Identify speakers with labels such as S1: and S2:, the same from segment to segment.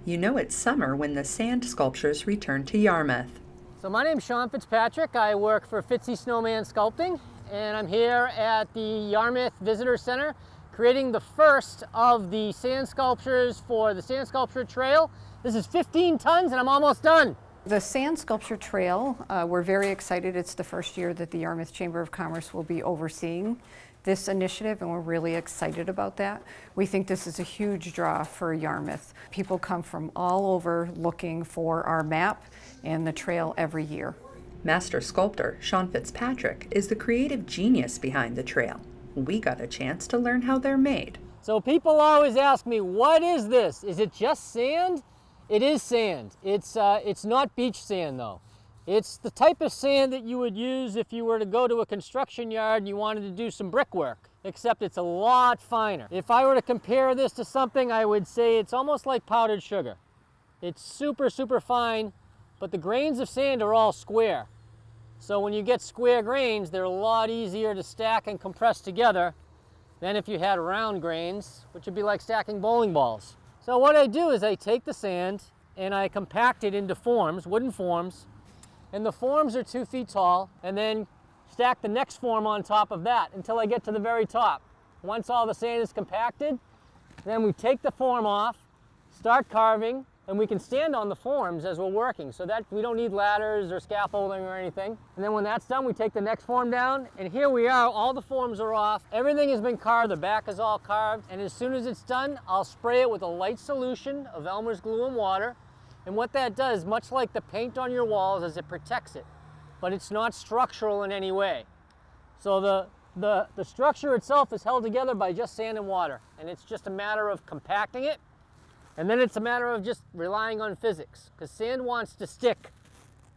S1: You know it's summer when the sand sculptures return to Yarmouth.
S2: So my name's Sean Fitzpatrick. I work for Fitzy Snowman Sculpting, and I'm here at the Yarmouth Visitor Center creating the first of the sand sculptures for the Sand Sculpture Trail. This is 15 tons and I'm almost done.
S3: The Sand Sculpture Trail, we're very excited. It's the first year that the Yarmouth Chamber of Commerce will be overseeing this initiative, and we're really excited about that. We think this is a huge draw for Yarmouth. People come from all over looking for our map and the trail every year.
S1: Master sculptor Sean Fitzpatrick is the creative genius behind the trail. We got a chance to learn how they're made.
S2: So people always ask me, what is this? Is it just sand? It is sand. It's not beach sand though. It's the type of sand that you would use if you were to go to a construction yard and you wanted to do some brickwork, except it's a lot finer. If I were to compare this to something, I would say it's almost like powdered sugar. It's super, super fine, but the grains of sand are all square. So when you get square grains, they're a lot easier to stack and compress together than if you had round grains, which would be like stacking bowling balls. So what I do is I take the sand and I compact it into forms, wooden forms, and the forms are 2 feet tall, and then stack the next form on top of that until I get to the very top. Once all the sand is compacted, then we take the form off, start carving, and we can stand on the forms as we're working, so that we don't need ladders or scaffolding or anything. And then when that's done, we take the next form down, and here we are, all the forms are off. Everything has been carved, the back is all carved, and as soon as it's done, I'll spray it with a light solution of Elmer's glue and water. And what that does, much like the paint on your walls, is it protects it, but it's not structural in any way. So the structure itself is held together by just sand and water, and it's just a matter of compacting it, and then it's a matter of just relying on physics, because sand wants to stick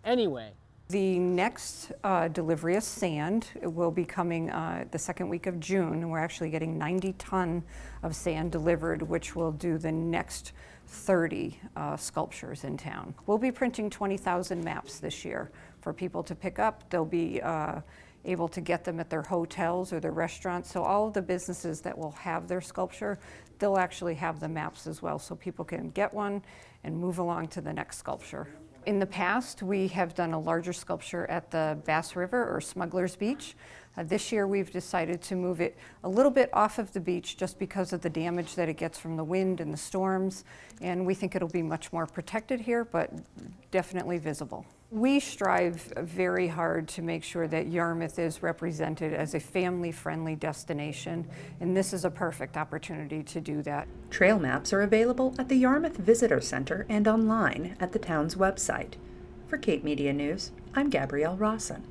S2: anyway.
S3: The next delivery of sand will be coming the second week of June, and we're actually getting 90 ton of sand delivered, which will do the next 30 sculptures in town. We'll be printing 20,000 maps this year for people to pick up. They'll be able to get them at their hotels or their restaurants. So all of the businesses that will have their sculpture, they'll actually have the maps as well, so people can get one and move along to the next sculpture. In the past, we have done a larger sculpture at the Bass River or Smuggler's Beach. This year we've decided to move it a little bit off of the beach just because of the damage that it gets from the wind and the storms, and we think it'll be much more protected here, but definitely visible. We strive very hard to make sure that Yarmouth is represented as a family-friendly destination, and this is a perfect opportunity to do that.
S1: Trail maps are available at the Yarmouth Visitor Center and online at the town's website. For Cape Media News, I'm Gabrielle Rawson.